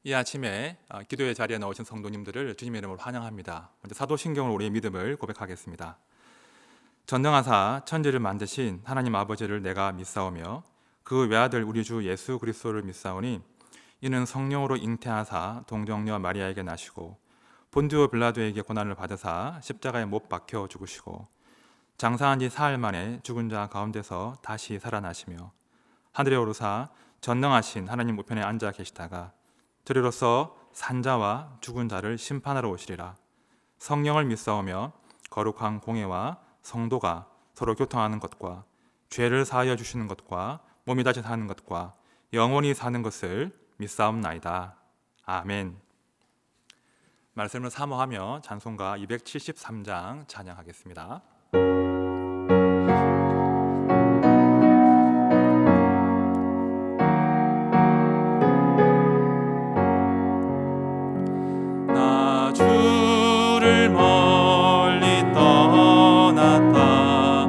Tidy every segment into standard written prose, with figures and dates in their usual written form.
이 아침에 기도의 자리에 나오신 성도님들을 주님의 이름으로 환영합니다. 먼저 사도신경으로 우리의 믿음을 고백하겠습니다. 전능하사 천지를 만드신 하나님 아버지를 내가 믿사오며 그 외아들 우리 주 예수 그리스도를 믿사오니 이는 성령으로 잉태하사 동정녀 마리아에게 나시고 본디오 빌라도에게 고난을 받으사 십자가에 못 박혀 죽으시고 장사한 지 사흘 만에 죽은 자 가운데서 다시 살아나시며 하늘에 오르사 전능하신 하나님 우편에 앉아 계시다가 저리로서 산자와 죽은 자를 심판하러 오시리라. 성령을 믿사오며 거룩한 공회와 성도가 서로 교통하는 것과 죄를 사하여 주시는 것과 몸이 다시 사는 것과 영원히 사는 것을 믿사옵나이다. 아멘. 말씀을 사모하며 찬송가 273장 찬양하겠습니다. 나 주를 멀리 떠났다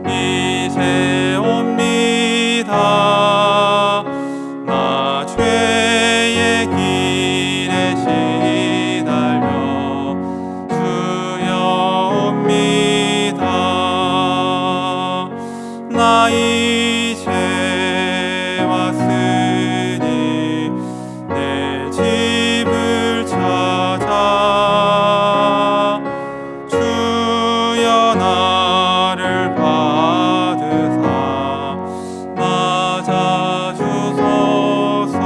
이제 옵니다. 나 죄의 길에 시달려 주여 옵니다. 나 이제 왔으니 내 집을 찾아 주여 나를 받으사 맞아 주소서.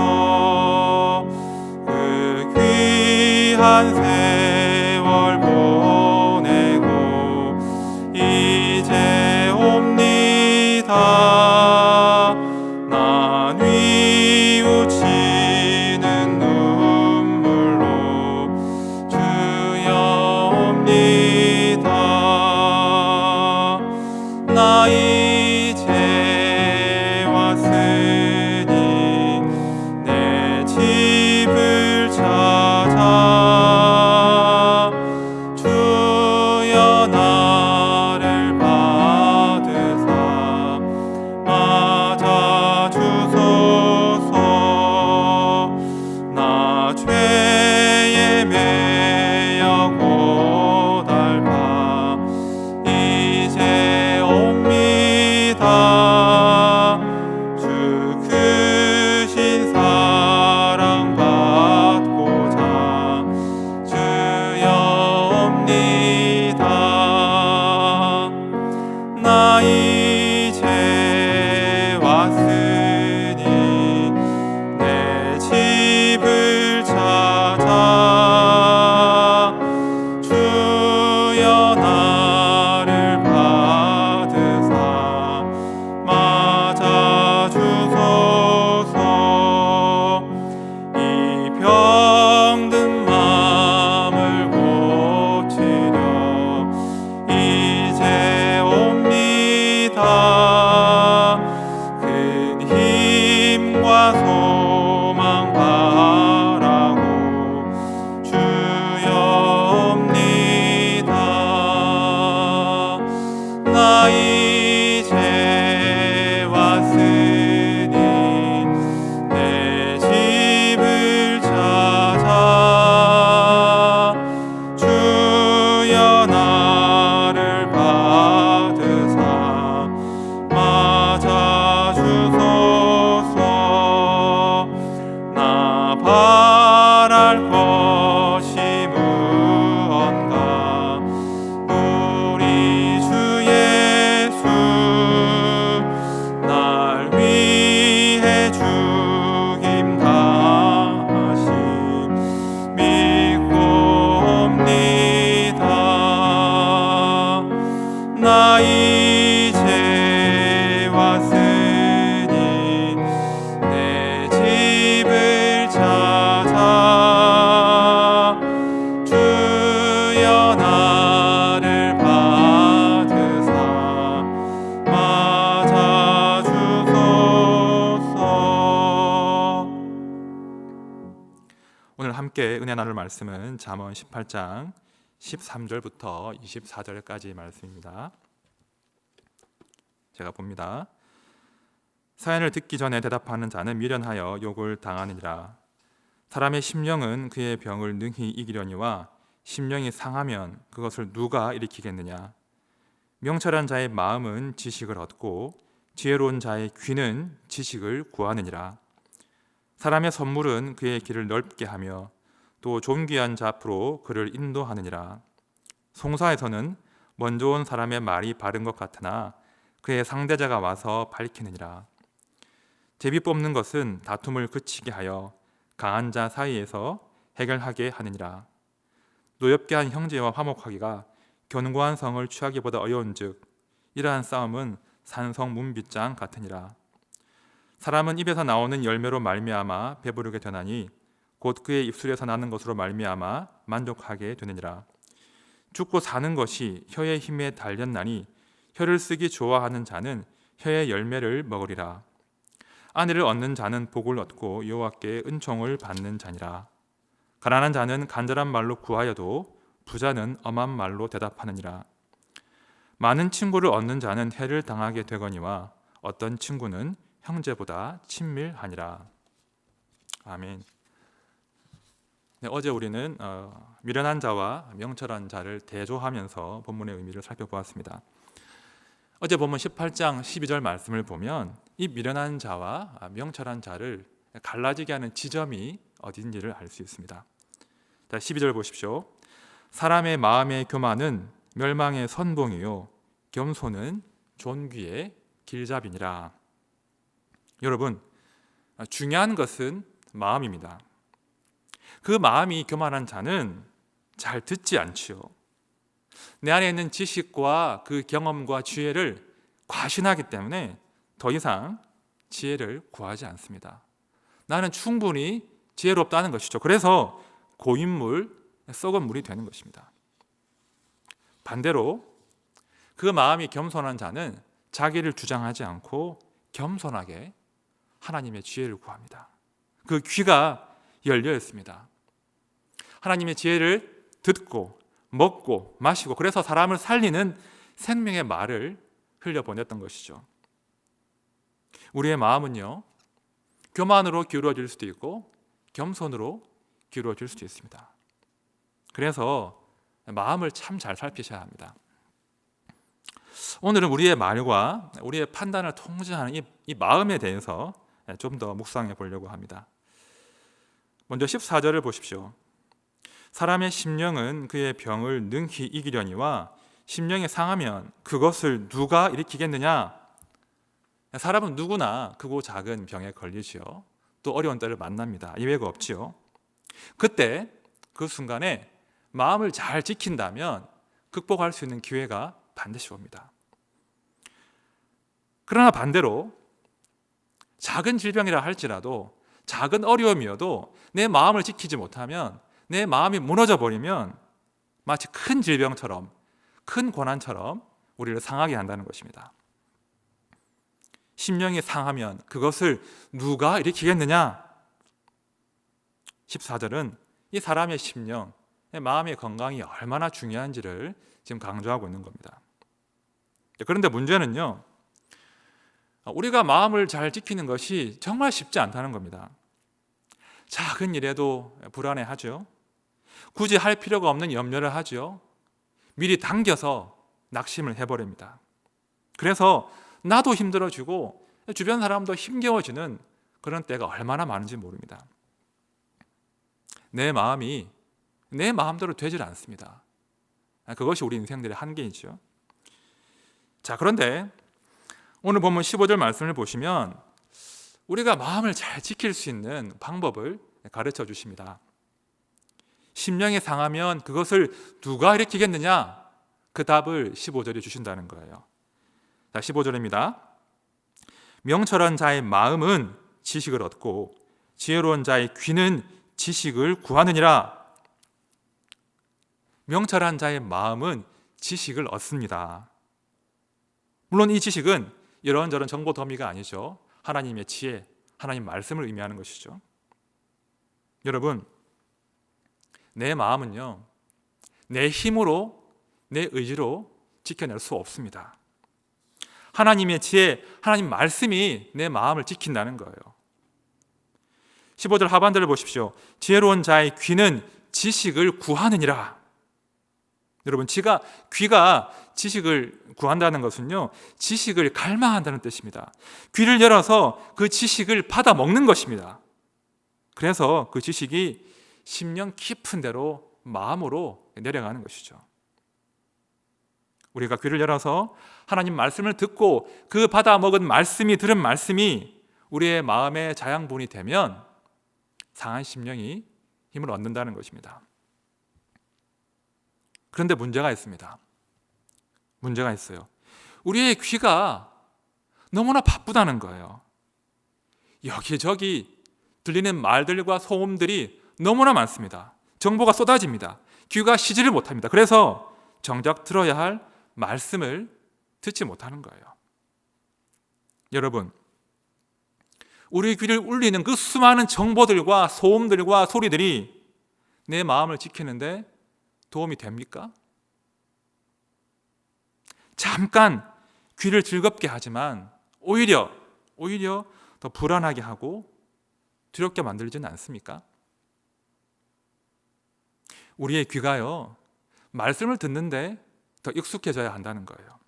그 귀한 세월 보내고 이제 옵니다. 난 뉘우치는 눈물로 주여 옵니다. 나 이제 왔으니 내 집을 찾아 주여 나를 받으사 맞아 주소서. 나 죄에 매여 고달파 이제 옵니다. 주 크신 사랑 받고자 주여 옵니다. 나 이제 왔으니 내 집을 찾아 주여 나를 받으사 맞아 주소서. 이 병든 마음을 고치려 이제 옵니다. 큰 힘과 소망 바라고 주여 옵니다. 나 이제 왔으니 내 집을 찾아 주여 나를 받으사 맞아 주소서. 나 바랄 것이 무언가 우리 주 예수 날 위해 죽임 당하심 믿고 옵니다. 나 이제 왔으니 내 집을 찾아 주여 나를 받으사 맞아 주소서. 오늘 함께 은혜 나눌 말씀은 잠언 18장 13절부터 24절까지 말씀입니다. 제가 봅니다. 사연을 듣기 전에 대답하는 자는 미련하여 욕을 당하느니라. 사람의 심령은 그의 병을 능히 이기려니와 심령이 상하면 그것을 누가 일으키겠느냐. 명철한 자의 마음은 지식을 얻고 지혜로운 자의 귀는 지식을 구하느니라. 사람의 선물은 그의 길을 넓게 하며 또 존귀한 자 앞으로 그를 인도하느니라. 송사에서는 먼저 온 사람의 말이 바른 것 같으나 그의 상대자가 와서 밝히느니라. 제비 뽑는 것은 다툼을 그치게 하여 강한 자 사이에서 해결하게 하느니라. 노엽게 한 형제와 화목하기가 견고한 성을 취하기보다 어려운즉 이러한 싸움은 산성 문빗장 같으니라. 사람은 입에서 나오는 열매로 말미암아 배부르게 되나니 곧 그의 입술에서 나는 것으로 말미암아 만족하게 되느니라. 죽고 사는 것이 혀의 힘에 달렸나니 혀를 쓰기 좋아하는 자는 혀의 열매를 먹으리라. 아내를 얻는 자는 복을 얻고 여호와께 은총을 받는 자니라. 가난한 자는 간절한 말로 구하여도 부자는 엄한 말로 대답하느니라. 많은 친구를 얻는 자는 해를 당하게 되거니와 어떤 친구는 형제보다 친밀하니라. 아멘. 네, 어제 우리는 미련한 자와 명철한 자를 대조하면서 본문의 의미를 살펴보았습니다. 어제 본문 18장 12절 말씀을 보면 이 미련한 자와 명철한 자를 갈라지게 하는 지점이 어딘지를 알 수 있습니다. 12절 보십시오. 사람의 마음의 교만은 멸망의 선봉이요 겸손은 존귀의 길잡이니라. 여러분, 중요한 것은 마음입니다. 그 마음이 교만한 자는 잘 듣지 않지요. 내 안에 있는 지식과 그 경험과 지혜를 과신하기 때문에 더 이상 지혜를 구하지 않습니다. 나는 충분히 지혜롭다는 것이죠. 그래서 고인물, 썩은 물이 되는 것입니다. 반대로 그 마음이 겸손한 자는 자기를 주장하지 않고 겸손하게 하나님의 지혜를 구합니다. 그 귀가 열려 있습니다. 하나님의 지혜를 듣고 먹고 마시고 그래서 사람을 살리는 생명의 말을 흘려보냈던 것이죠. 우리의 마음은요, 교만으로 기울어질 수도 있고 겸손으로 기울어질 수도 있습니다. 그래서 마음을 참 잘 살피셔야 합니다. 오늘은 우리의 말과 우리의 판단을 통제하는 이 마음에 대해서 좀 더 묵상해 보려고 합니다. 먼저 14절을 보십시오. 사람의 심령은 그의 병을 능히 이기려니와 심령이 상하면 그것을 누가 일으키겠느냐. 사람은 누구나 크고 작은 병에 걸리지요. 또 어려운 때를 만납니다. 이외가 없지요. 그때 그 순간에 마음을 잘 지킨다면 극복할 수 있는 기회가 반드시 옵니다. 그러나 반대로 작은 질병이라 할지라도 작은 어려움이어도 내 마음을 지키지 못하면 내 마음이 무너져 버리면 마치 큰 질병처럼 큰 고난처럼 우리를 상하게 한다는 것입니다. 심령이 상하면 그것을 누가 일으키겠느냐? 14절은 이 사람의 심령, 마음의 건강이 얼마나 중요한지를 지금 강조하고 있는 겁니다. 그런데 문제는요, 우리가 마음을 잘 지키는 것이 정말 쉽지 않다는 겁니다. 작은 일에도 불안해하죠. 굳이 할 필요가 없는 염려를 하죠. 미리 당겨서 낙심을 해버립니다. 그래서 나도 힘들어지고 주변 사람도 힘겨워지는 그런 때가 얼마나 많은지 모릅니다. 내 마음이 내 마음대로 되질 않습니다. 그것이 우리 인생들의 한계이죠. 자, 그런데 오늘 본문 15절 말씀을 보시면 우리가 마음을 잘 지킬 수 있는 방법을 가르쳐 주십니다. 심령이 상하면 그것을 누가 일으키겠느냐? 그 답을 15절에 주신다는 거예요. 자, 15절입니다. 명철한 자의 마음은 지식을 얻고 지혜로운 자의 귀는 지식을 구하느니라. 명철한 자의 마음은 지식을 얻습니다. 물론 이 지식은 이런저런 정보 더미가 아니죠. 하나님의 지혜, 하나님 말씀을 의미하는 것이죠. 여러분, 내 마음은요, 내 힘으로, 내 의지로 지켜낼 수 없습니다. 하나님의 지혜, 하나님 말씀이 내 마음을 지킨다는 거예요. 15절 하반절을 보십시오. 지혜로운 자의 귀는 지식을 구하느니라. 여러분, 귀가 지식을 구한다는 것은요, 지식을 갈망한다는 뜻입니다. 귀를 열어서 그 지식을 받아 먹는 것입니다. 그래서 그 지식이 심령 깊은 데로 마음으로 내려가는 것이죠. 우리가 귀를 열어서 하나님 말씀을 듣고 그 받아 먹은 말씀이, 들은 말씀이 우리의 마음의 자양분이 되면 상한 심령이 힘을 얻는다는 것입니다. 그런데 문제가 있습니다. 문제가 있어요. 우리의 귀가 너무나 바쁘다는 거예요. 여기저기 들리는 말들과 소음들이 너무나 많습니다. 정보가 쏟아집니다. 귀가 쉬지를 못합니다. 그래서 정작 들어야 할 말씀을 듣지 못하는 거예요. 여러분, 우리 귀를 울리는 그 수많은 정보들과 소음들과 소리들이 내 마음을 지키는데 도움이 됩니까? 잠깐 귀를 즐겁게 하지만 오히려 더 불안하게 하고 두렵게 만들지는 않습니까? 우리의 귀가요, 말씀을 듣는데 더 익숙해져야 한다는 거예요.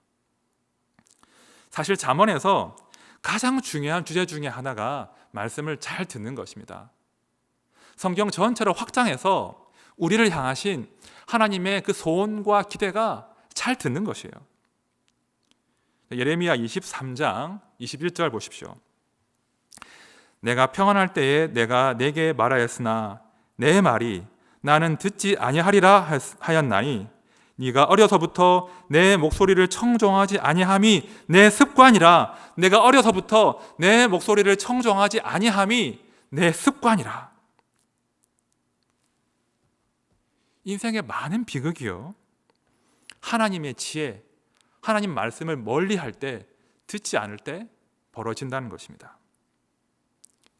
사실 잠언에서 가장 중요한 주제 중에 하나가 말씀을 잘 듣는 것입니다. 성경 전체를 확장해서 우리를 향하신 하나님의 그 소원과 기대가 잘 듣는 것이에요. 예레미야 23장 21절 보십시오. 내가 평안할 때에 내가 내게 말하였으나 내 말이 나는 듣지 아니하리라 하였나니 네가 어려서부터 내 목소리를 청종하지 아니함이 내 습관이라. 내가 어려서부터 내 목소리를 청종하지 아니함이 내 습관이라. 인생의 많은 비극이요, 하나님의 지혜, 하나님 말씀을 멀리할 때, 듣지 않을 때 벌어진다는 것입니다.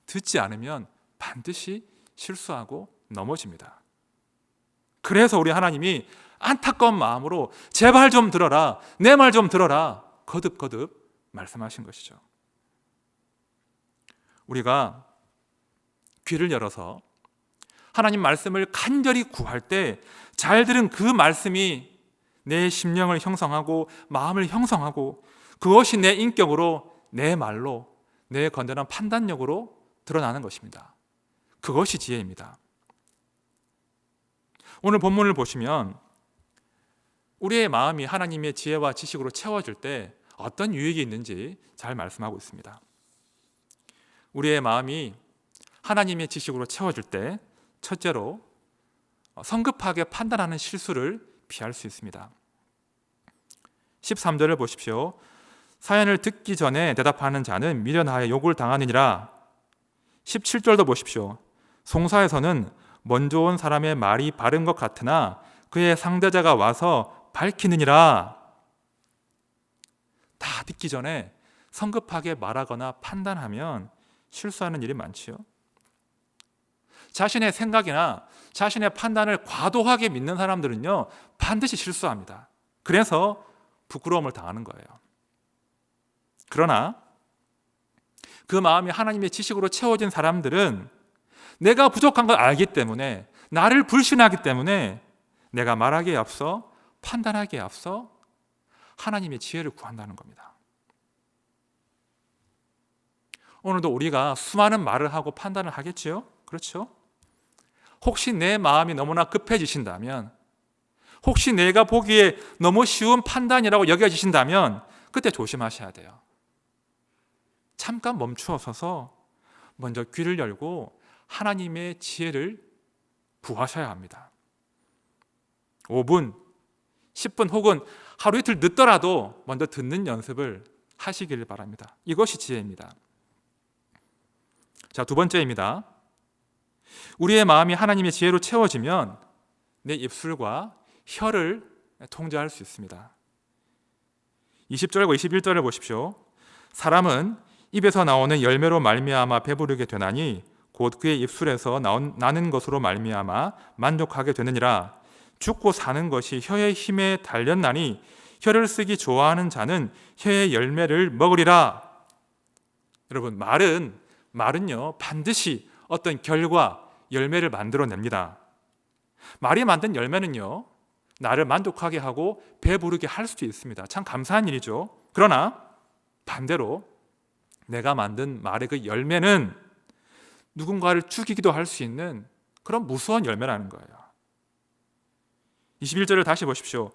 듣지 않으면 반드시 실수하고 넘어집니다. 그래서 우리 하나님이 안타까운 마음으로 제발 좀 들어라, 내 말 좀 들어라 거듭거듭 말씀하신 것이죠. 우리가 귀를 열어서 하나님 말씀을 간절히 구할 때 잘 들은 그 말씀이 내 심령을 형성하고 마음을 형성하고 그것이 내 인격으로, 내 말로, 내 건전한 판단력으로 드러나는 것입니다. 그것이 지혜입니다. 오늘 본문을 보시면 우리의 마음이 하나님의 지혜와 지식으로 채워질 때 어떤 유익이 있는지 잘 말씀하고 있습니다. 우리의 마음이 하나님의 지식으로 채워질 때 첫째로 성급하게 판단하는 실수를 피할 수 있습니다. 13절을 보십시오. 사연을 듣기 전에 대답하는 자는 미련하여 욕을 당하느니라. 17절도 보십시오. 송사에서는 먼저 온 사람의 말이 바른 것 같으나 그의 상대자가 와서 밝히느니라. 다 듣기 전에 성급하게 말하거나 판단하면 실수하는 일이 많지요. 자신의 생각이나 자신의 판단을 과도하게 믿는 사람들은요, 반드시 실수합니다. 그래서 부끄러움을 당하는 거예요. 그러나 그 마음이 하나님의 지식으로 채워진 사람들은 내가 부족한 걸 알기 때문에, 나를 불신하기 때문에 내가 말하기에 앞서, 판단하기에 앞서 하나님의 지혜를 구한다는 겁니다. 오늘도 우리가 수많은 말을 하고 판단을 하겠지요? 그렇죠? 혹시 내 마음이 너무나 급해지신다면, 혹시 내가 보기에 너무 쉬운 판단이라고 여겨지신다면 그때 조심하셔야 돼요. 잠깐 멈추어 서서 먼저 귀를 열고 하나님의 지혜를 구하셔야 합니다. 5분, 10분 혹은 하루 이틀 늦더라도 먼저 듣는 연습을 하시기를 바랍니다. 이것이 지혜입니다. 자, 두 번째입니다. 우리의 마음이 하나님의 지혜로 채워지면 내 입술과 혀를 통제할 수 있습니다. 20절과 21절을 보십시오. 사람은 입에서 나오는 열매로 말미암아 배부르게 되나니 곧 그의 입술에서 나는 것으로 말미암아 만족하게 되느니라. 죽고 사는 것이 혀의 힘에 달렸나니 혀를 쓰기 좋아하는 자는 혀의 열매를 먹으리라. 여러분, 말은요 반드시 어떤 결과, 열매를 만들어냅니다. 말이 만든 열매는요, 나를 만족하게 하고 배부르게 할 수도 있습니다. 참 감사한 일이죠. 그러나 반대로 내가 만든 말의 그 열매는 누군가를 죽이기도 할 수 있는 그런 무서운 열매라는 거예요. 21절을 다시 보십시오.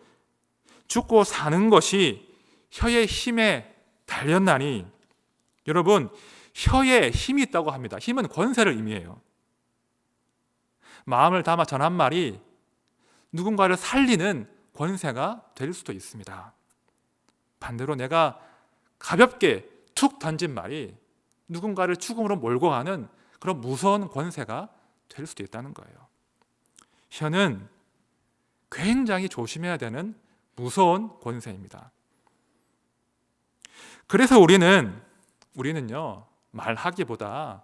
죽고 사는 것이 혀의 힘에 달렸나니. 여러분, 혀에 힘이 있다고 합니다. 힘은 권세를 의미해요. 마음을 담아 전한 말이 누군가를 살리는 권세가 될 수도 있습니다. 반대로 내가 가볍게 툭 던진 말이 누군가를 죽음으로 몰고 가는 그런 무서운 권세가 될 수도 있다는 거예요. 혀는 굉장히 조심해야 되는 무서운 권세입니다. 그래서 우리는요, 말하기보다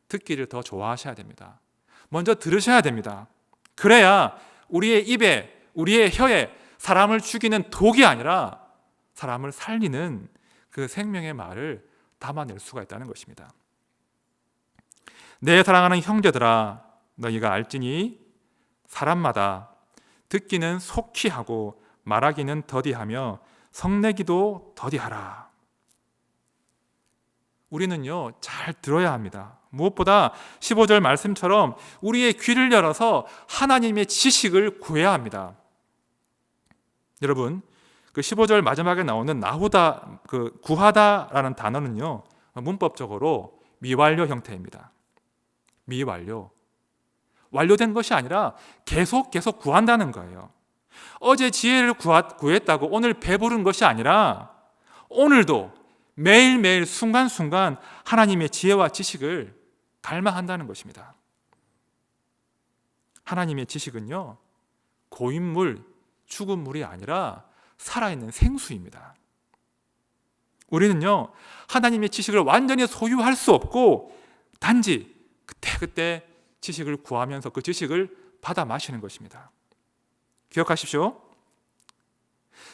듣기를 더 좋아하셔야 됩니다. 먼저 들으셔야 됩니다. 그래야 우리의 입에, 우리의 혀에 사람을 죽이는 독이 아니라 사람을 살리는 그 생명의 말을 담아낼 수가 있다는 것입니다. 내 사랑하는 형제들아, 너희가 알지니 사람마다 듣기는 속히 하고 말하기는 더디하며 성내기도 더디하라. 우리는요, 잘 들어야 합니다. 무엇보다 15절 말씀처럼 우리의 귀를 열어서 하나님의 지식을 구해야 합니다. 여러분, 그 15절 마지막에 나오는 나후다, 그 구하다라는 단어는요, 문법적으로 미완료 형태입니다. 미완료. 완료된 것이 아니라 계속 구한다는 거예요. 어제 지혜를 구했다고 오늘 배부른 것이 아니라 오늘도 매일매일 순간순간 하나님의 지혜와 지식을 갈망한다는 것입니다. 하나님의 지식은요, 고인물, 죽은 물이 아니라 살아있는 생수입니다. 우리는요, 하나님의 지식을 완전히 소유할 수 없고 단지 그때 지식을 구하면서 그 지식을 받아 마시는 것입니다. 기억하십시오.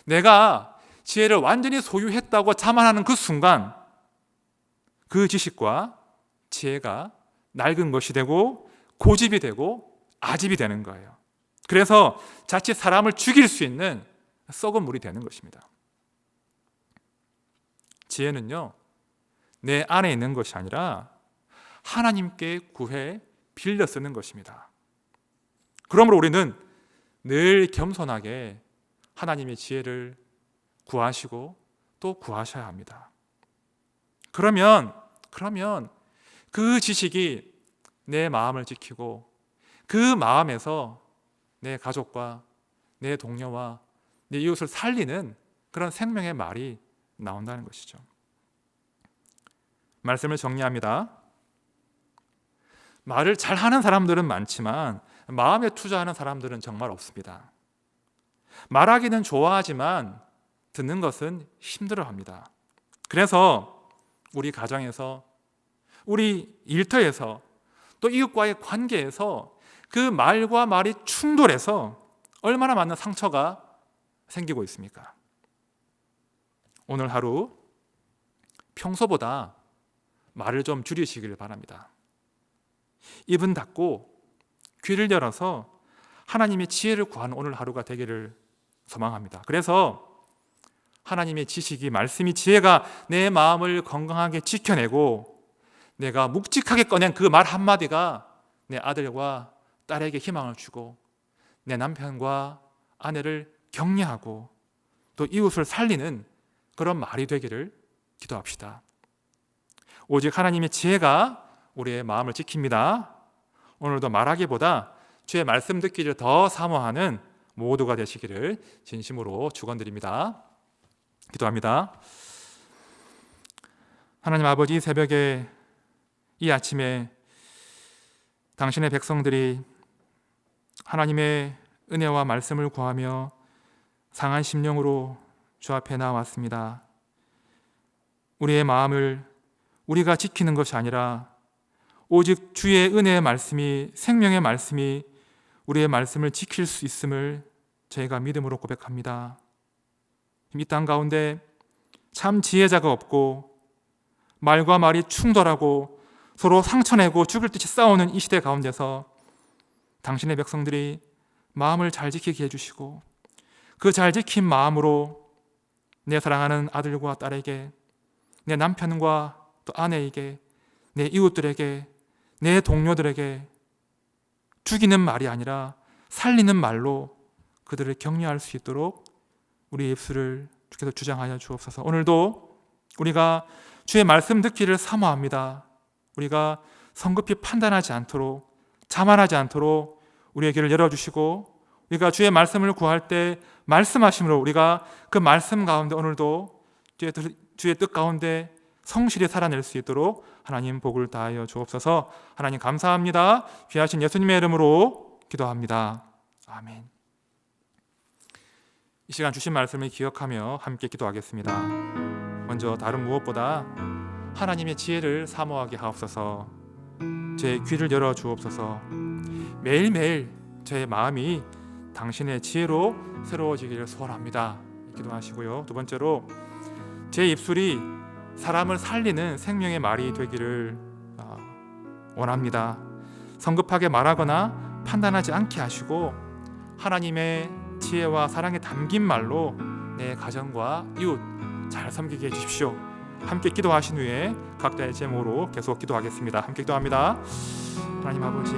내가 지혜를 완전히 소유했다고 자만하는 그 순간 그 지식과 지혜가 낡은 것이 되고 고집이 되고 아집이 되는 거예요. 그래서 자칫 사람을 죽일 수 있는 썩은 물이 되는 것입니다. 지혜는요, 내 안에 있는 것이 아니라 하나님께 구해 빌려 쓰는 것입니다. 그러므로 우리는 늘 겸손하게 하나님의 지혜를 구하시고 또 구하셔야 합니다. 그러면 그 지식이 내 마음을 지키고 그 마음에서 내 가족과 내 동료와 내 이웃을 살리는 그런 생명의 말이 나온다는 것이죠. 말씀을 정리합니다. 말을 잘하는 사람들은 많지만 마음에 투자하는 사람들은 정말 없습니다. 말하기는 좋아하지만 듣는 것은 힘들어합니다. 그래서 우리 가정에서, 우리 일터에서, 또 이웃과의 관계에서 그 말과 말이 충돌해서 얼마나 많은 상처가 생기고 있습니까? 오늘 하루 평소보다 말을 좀 줄이시길 바랍니다. 입은 닫고 귀를 열어서 하나님의 지혜를 구하는 오늘 하루가 되기를 소망합니다. 그래서 하나님의 지식이, 말씀이, 지혜가 내 마음을 건강하게 지켜내고 내가 묵직하게 꺼낸 그 말 한마디가 내 아들과 딸에게 희망을 주고 내 남편과 아내를 격려하고 또 이웃을 살리는 그런 말이 되기를 기도합시다. 오직 하나님의 지혜가 우리의 마음을 지킵니다. 오늘도 말하기보다 주의 말씀 듣기를 더 사모하는 모두가 되시기를 진심으로 축원드립니다. 기도합니다. 하나님 아버지, 새벽에 이 아침에 당신의 백성들이 하나님의 은혜와 말씀을 구하며 상한 심령으로 주 앞에 나왔습니다. 우리의 마음을 우리가 지키는 것이 아니라 오직 주의 은혜의 말씀이, 생명의 말씀이 우리의 말씀을 지킬 수 있음을 저희가 믿음으로 고백합니다. 이 땅 가운데 참 지혜자가 없고 말과 말이 충돌하고 서로 상처내고 죽을 듯이 싸우는 이 시대 가운데서 당신의 백성들이 마음을 잘 지키게 해주시고 그 잘 지킨 마음으로 내 사랑하는 아들과 딸에게, 내 남편과 또 아내에게, 내 이웃들에게, 내 동료들에게 죽이는 말이 아니라 살리는 말로 그들을 격려할 수 있도록 우리의 입술을 주께서 주장하여 주옵소서. 오늘도 우리가 주의 말씀 듣기를 사모합니다. 우리가 성급히 판단하지 않도록, 자만하지 않도록 우리의 귀를 열어주시고, 우리가 주의 말씀을 구할 때 말씀하심으로 우리가 그 말씀 가운데 오늘도 주의 뜻 가운데 성실히 살아낼 수 있도록 하나님 복을 다하여 주옵소서. 하나님 감사합니다. 귀하신 예수님의 이름으로 기도합니다. 아멘. 이 시간 주신 말씀을 기억하며 함께 기도하겠습니다. 먼저 다른 무엇보다 하나님의 지혜를 사모하게 하옵소서. 제 귀를 열어 주옵소서. 매일매일 제 마음이 당신의 지혜로 새로워지기를 소원합니다. 기도하시고요. 두 번째로 제 입술이 사람을 살리는 생명의 말이 되기를 원합니다. 성급하게 말하거나 판단하지 않게 하시고 하나님의 지혜와 사랑에 담긴 말로 내 가정과 이웃 잘 섬기게 해주십시오. 함께 기도하신 후에 각자의 제목으로 계속 기도하겠습니다. 함께 기도합니다. 하나님 아버지,